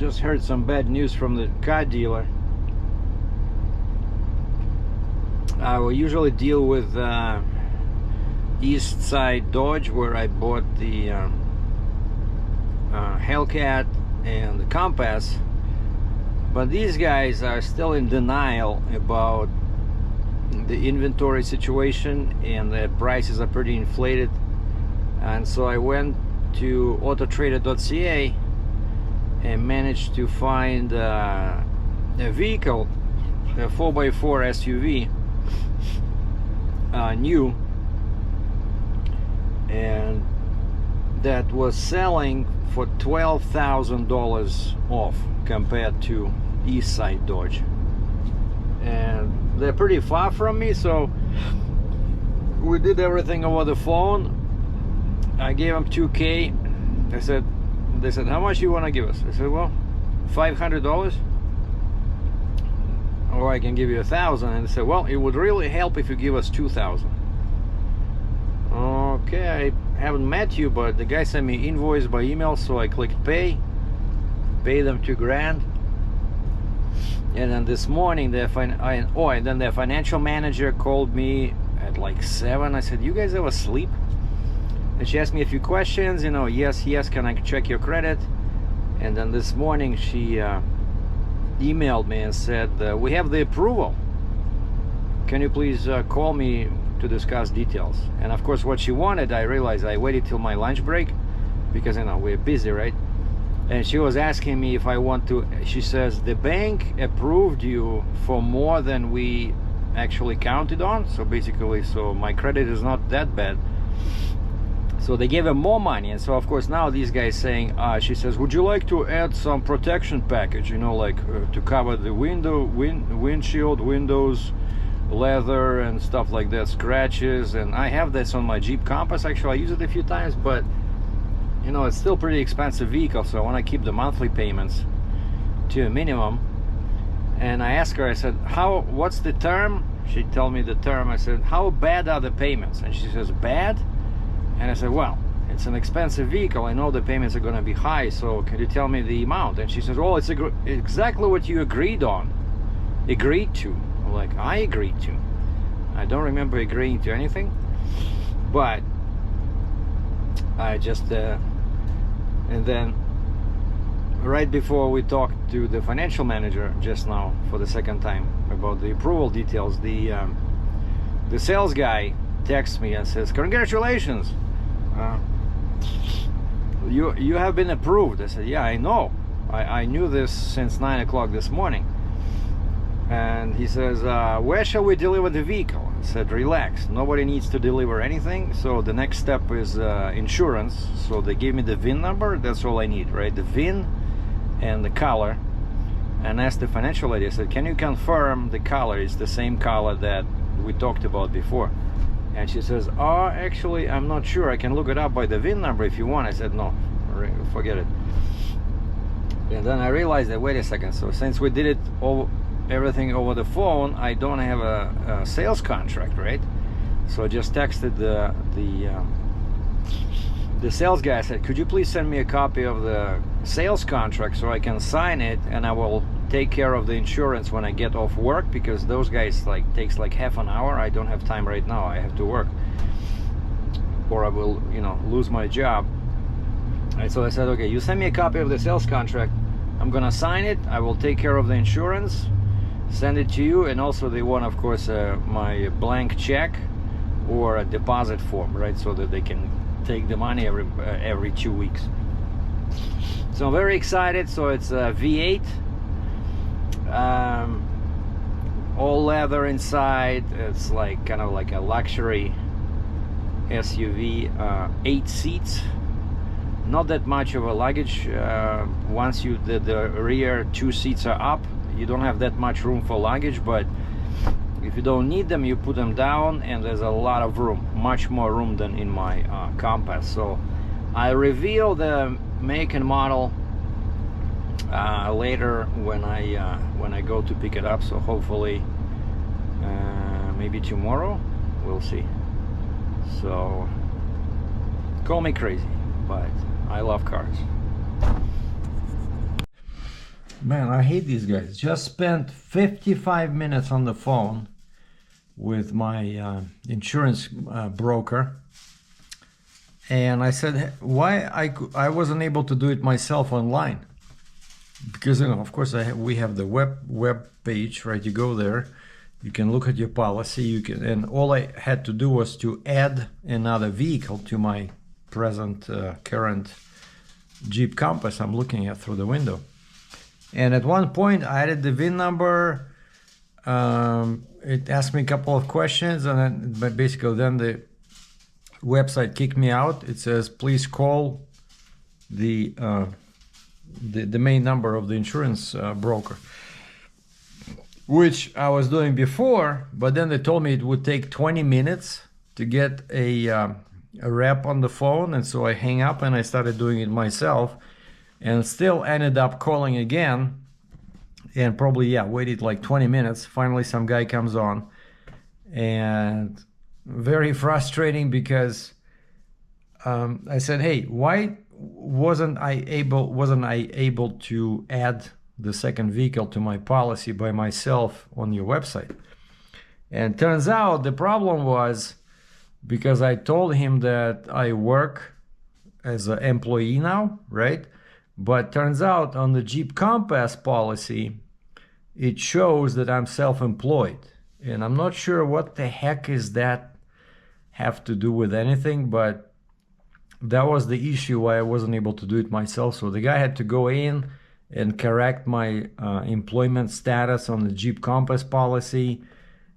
just heard some bad news from the car dealer. I will usually deal with East Side Dodge, where I bought the Hellcat and the Compass, but these guys are still in denial about the inventory situation, and the prices are pretty inflated. And so I went to autotrader.ca and managed to find a vehicle, a 4x4 SUV, new, and that was selling for $12,000 off compared to East Side Dodge. And they're pretty far from me, so we did everything over the phone. I gave them $2K. They said, how much you want to give us? I said, well, $500, or I can give you $1,000. And they said, well, it would really help if you give us $2,000. Okay, I haven't met you, but the guy sent me invoice by email, so I clicked pay them $2,000. And then this morning, and then the financial manager called me at like 7. I said, you guys ever sleep? And she asked me a few questions, yes, can I check your credit? And then this morning she emailed me and said, we have the approval. Can you please call me to discuss details? And of course, what she wanted, I realized I waited till my lunch break because we're busy, right? And she was asking me if I want to, she says, the bank approved you for more than we actually counted on. So basically, my credit is not that bad. So they gave him more money. And so of course now these guys saying, she says, would you like to add some protection package, to cover the windshield, windows, leather and stuff like that, scratches. And I have this on my Jeep Compass. Actually, I use it a few times, but it's still pretty expensive vehicle, so I want to keep the monthly payments to a minimum. And I asked her, I said, what's the term? She told me the term. I said, how bad are the payments? And she says, bad? And I said, well, it's an expensive vehicle. I know the payments are going to be high, so can you tell me the amount? And she says, well, it's exactly what you agreed to. I'm like, I agreed to. I don't remember agreeing to anything, but I just and then right before we talked to the financial manager just now for the second time about the approval details, the sales guy texts me and says, congratulations, you have been approved. I said, yeah, I know, I knew this since 9 o'clock this morning. And he says, where shall we deliver the vehicle? I said, relax, nobody needs to deliver anything. So the next step is insurance. So they gave me the VIN number. That's all I need, right? The VIN and the color. And asked the financial lady, I said, can you confirm the color is the same color that we talked about before? And she says, actually, I'm not sure. I can look it up by the VIN number if you want. I said, no, forget it. And then I realized that, wait a second. So since we did it everything over the phone, I don't have a sales contract, right? So I just texted the sales guy. I said, could you please send me a copy of the sales contract so I can sign it, and I will take care of the insurance when I get off work, because those guys takes like half an hour. I don't have time right now. I have to work, or I will lose my job. And so I said, okay, you send me a copy of the sales contract, I'm gonna sign it, I will take care of the insurance, send it to you. And also they want, of course, my blank check or a deposit form, right, so that they can take the money every 2 weeks. So I'm very excited. So it's a V8, all leather inside. It's kind of like a luxury SUV, 8 seats, not that much of a luggage. Once the rear 2 seats are up, you don't have that much room for luggage, but if you don't need them, you put them down, and there's a lot of room, much more room than in my Compass. So I reveal the make and model later when I go to pick it up. So hopefully maybe tomorrow, we'll see. So call me crazy, but I love cars. Man, I hate these guys. Just spent 55 minutes on the phone with my insurance broker, and I said why I wasn't able to do it myself online, because of course we have the web page, right? You go there, you can look at your policy, you can, and all I had to do was to add another vehicle to my present current Jeep Compass I'm looking at through the window. And at one point I added the VIN number. It asked me a couple of questions, and then but basically then the website kicked me out. It says please call the main number of the insurance broker, which I was doing before, but then they told me it would take 20 minutes to get a rep on the phone, and so I hang up and I started doing it myself, and still ended up calling again, and probably waited like 20 minutes. Finally some guy comes on, and very frustrating because I said, hey, why wasn't I able to add the second vehicle to my policy by myself on your website? And turns out the problem was because I told him that I work as an employee now, right? But turns out on the Jeep Compass policy, it shows that I'm self-employed. And I'm not sure what the heck is that have to do with anything, but that was the issue why I wasn't able to do it myself. So the guy had to go in and correct my employment status on the Jeep Compass policy.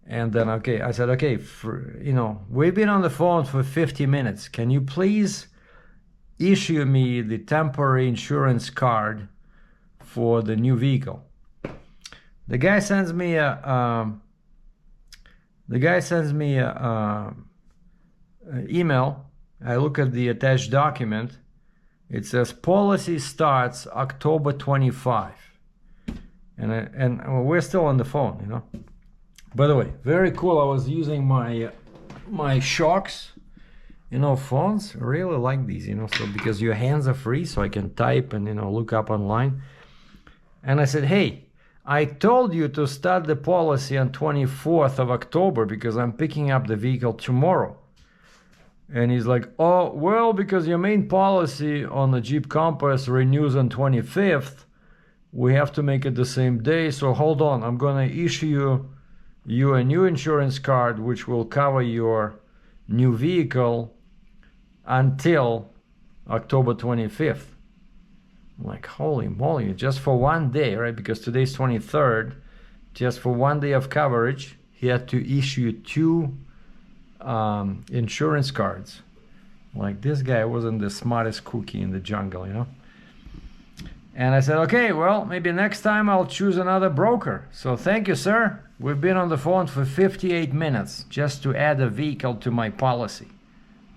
And then, I said, okay, we've been on the phone for 50 minutes. Can you please issue me the temporary insurance card for the new vehicle? The guy sends me a email. I look at the attached document. It says policy starts October 25, and we're still on the phone, By the way, very cool. I was using my shocks, phones. I really like these, so because your hands are free, so I can type and look up online. And I said, hey, I told you to start the policy on 24th of October because I'm picking up the vehicle tomorrow. And he's like, oh, well, because your main policy on the Jeep Compass renews on 25th, we have to make it the same day. So hold on, I'm going to issue you a new insurance card which will cover your new vehicle until October 25th. I'm like, holy moly, just for one day, right? Because today's 23rd, just for one day of coverage, he had to issue two insurance cards. Like, this guy wasn't the smartest cookie in the jungle, And I said, okay, well, maybe next time I'll choose another broker. So thank you, sir. We've been on the phone for 58 minutes just to add a vehicle to my policy,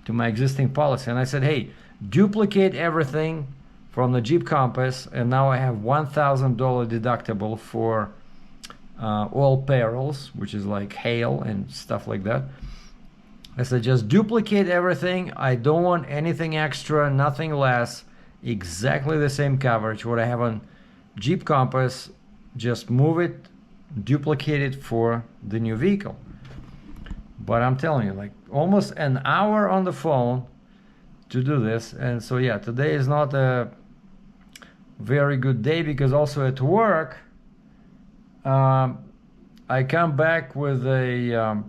to my existing policy. And I said, hey, duplicate everything from the Jeep Compass, and now I have $1,000 deductible for all perils, which is like hail and stuff like that. I said, just duplicate everything. I don't want anything extra, nothing less. Exactly the same coverage what I have on Jeep Compass. Just move it, duplicate it for the new vehicle. But I'm telling you, like, almost an hour on the phone to do this. And so today is not a very good day because also at work I come back with a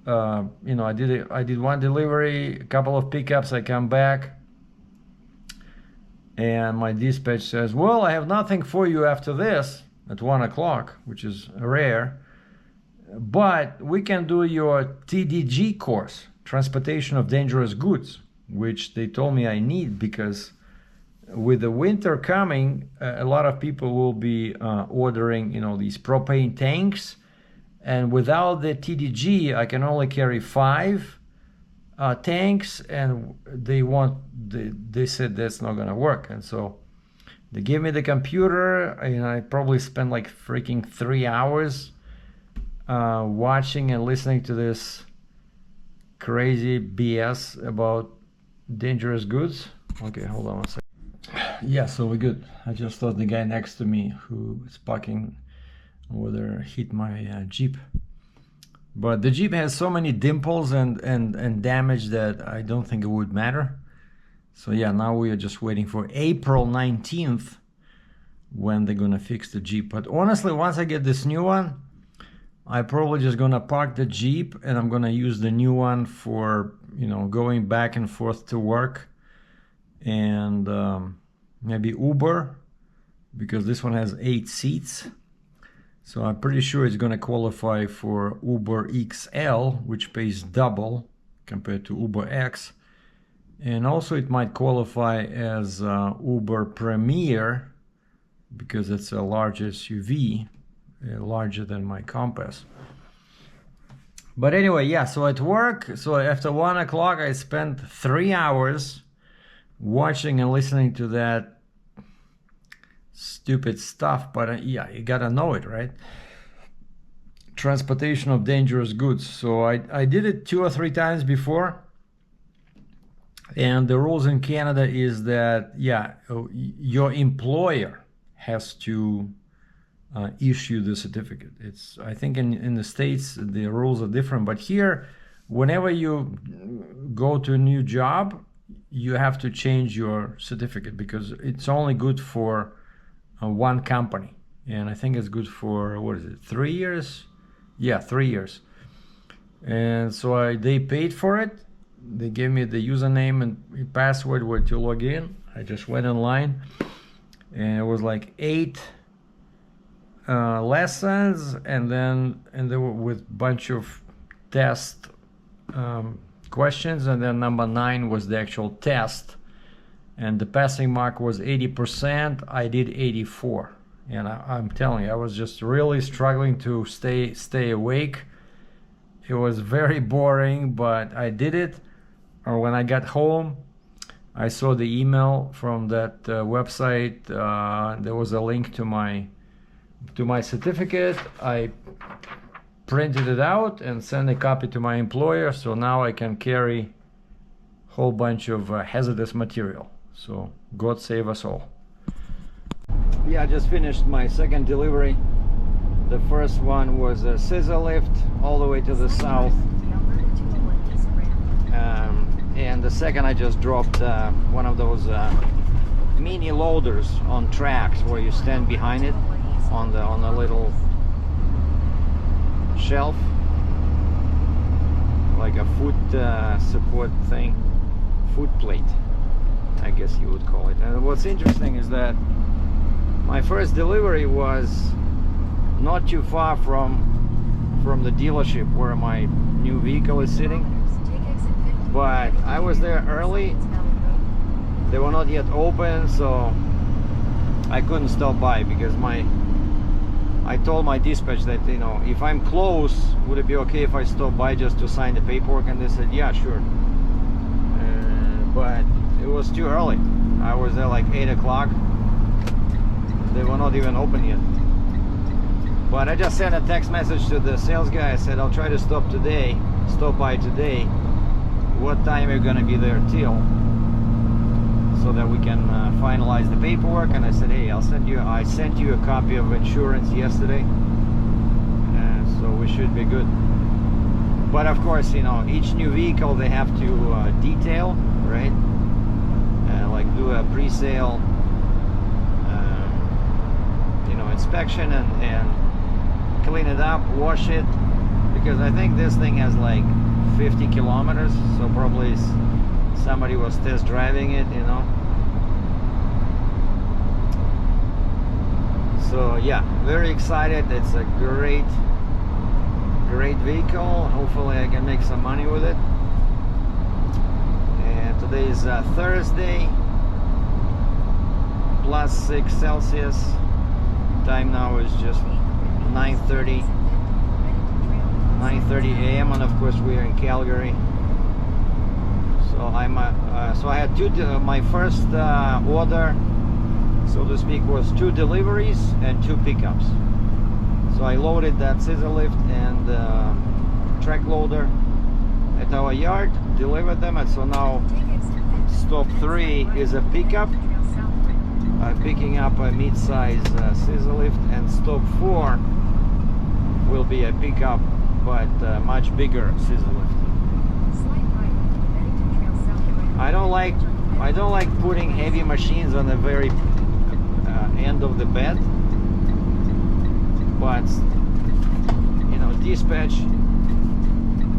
I did one delivery, a couple of pickups. I come back and my dispatch says, well, I have nothing for you after this at 1 o'clock, which is rare, but we can do your TDG course, Transportation of Dangerous Goods, which they told me I need because with the winter coming, a lot of people will be ordering, these propane tanks, and without the TDG, I can only carry 5 tanks, and they said that's not gonna work. And so they gave me the computer, and I probably spent like freaking 3 hours watching and listening to this crazy BS about dangerous goods. Okay, hold on one second. Yeah, so we're good. I just thought the guy next to me who is parking over there hit my Jeep. But the Jeep has so many dimples and damage that I don't think it would matter. So yeah, now we are just waiting for April 19th when they're gonna fix the Jeep. But honestly, once I get this new one, I'm probably just gonna park the Jeep and I'm gonna use the new one for, you know, going back and forth to work, and maybe Uber, because this one has 8 seats. So I'm pretty sure it's gonna qualify for Uber XL, which pays double compared to Uber X. And also it might qualify as Uber Premier, because it's a large SUV, larger than my Compass. But anyway, yeah, so at work, so after 1 o'clock, I spent 3 hours watching and listening to that stupid stuff. But yeah, you gotta know it, right? Transportation of dangerous goods. So I did it 2 or 3 times before. And the rules in Canada is that, yeah, your employer has to issue the certificate. It's, I think in the States, the rules are different. But here, whenever you go to a new job, you have to change your certificate because it's only good for one company. And I think it's good for, what is it, 3 years? Yeah, 3 years. And so they paid for it. They gave me the username and password where to log in. I just went online, and it was like 8 lessons, and they were with bunch of test questions, and then number 9 was the actual test, and the passing mark was 80%. I did 84, and I'm telling you, I was just really struggling to stay awake. It was very boring, but I did it. Or when I got home, I saw the email from that website. There was a link to my certificate. I printed it out and sent a copy to my employer. So now I can carry a whole bunch of hazardous material. So God save us all. Yeah, I just finished my second delivery. The first one was a scissor lift all the way to the south. And the second, I just dropped one of those mini loaders on tracks where you stand behind it on the little shelf, like a foot support thing, foot plate, I guess you would call it. And what's interesting is that my first delivery was not too far from the dealership where my new vehicle is sitting. But I was there early. They were not yet open, so I couldn't stop by because I told my dispatch that, you know, if I'm close, would it be okay if I stop by just to sign the paperwork? And they said, yeah, sure. But it was too early. I was there like 8 o'clock. They were not even open yet. But I just sent a text message to the sales guy. I said, I'll try to stop by today. What time are you gonna be there till, so that we can finalize the paperwork? And I said, hey, I sent you a copy of insurance yesterday, so we should be good. But of course, you know, each new vehicle they have to detail, right? Like do a pre-sale you know, inspection and clean it up, wash it, because I think this thing has like 50 kilometers, so probably somebody was test driving it, you know. So yeah, very excited. It's a great vehicle. Hopefully I can make some money with it. And today is Thursday, +6 Celsius. Time now is just 9:30 a.m. and of course we are in Calgary. So I had my first order, so to speak, was 2 deliveries and 2 pickups. So I loaded that scissor lift and track loader at our yard, delivered them, and so now stop 3 is a pickup, picking up a mid-size scissor lift, and stop 4 will be a pickup but much bigger scissor lift. I don't like putting heavy machines on the very end of the bed, but you know, dispatch,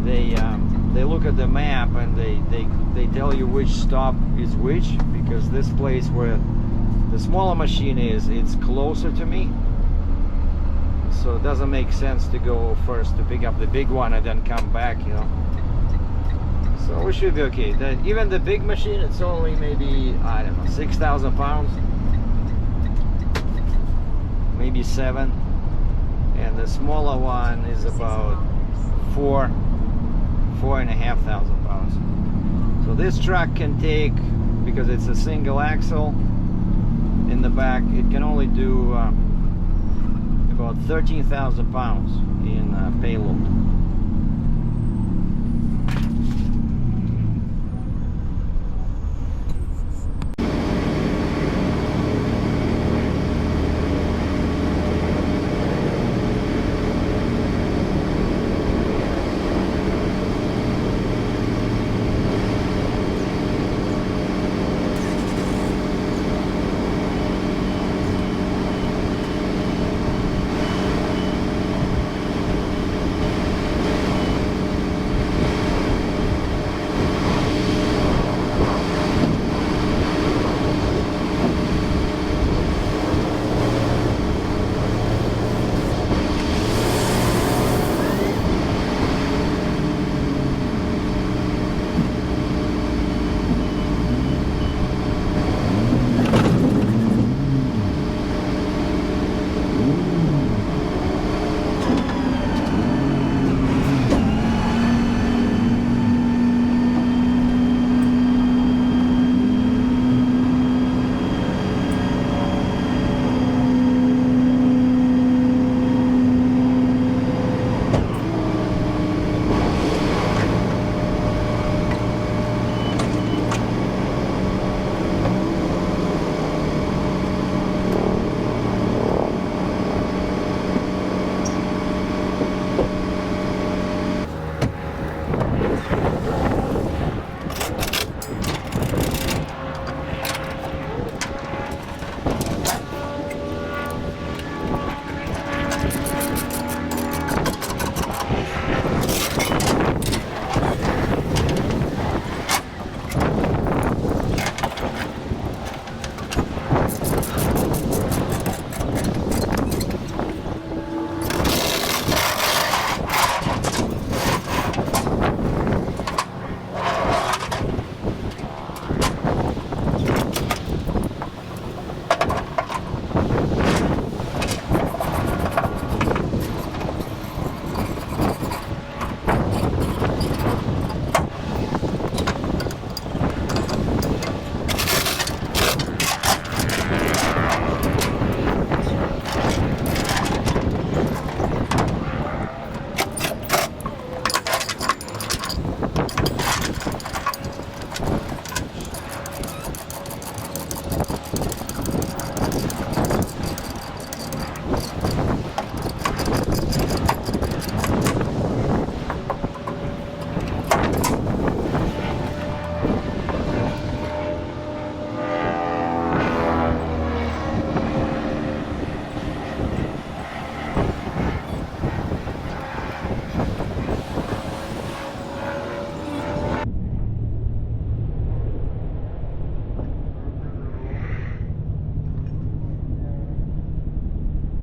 they look at the map and they tell you which stop is which, because this place where the smaller machine is, it's closer to me, so it doesn't make sense to go first to pick up the big one and then come back, you know. So we should be okay. Even the big machine, it's only maybe, I don't know, 6,000 pounds, maybe 7, and the smaller one is about 4,500 pounds. So this truck can take, because it's a single axle in the back, it can only do about 13,000 pounds in payload.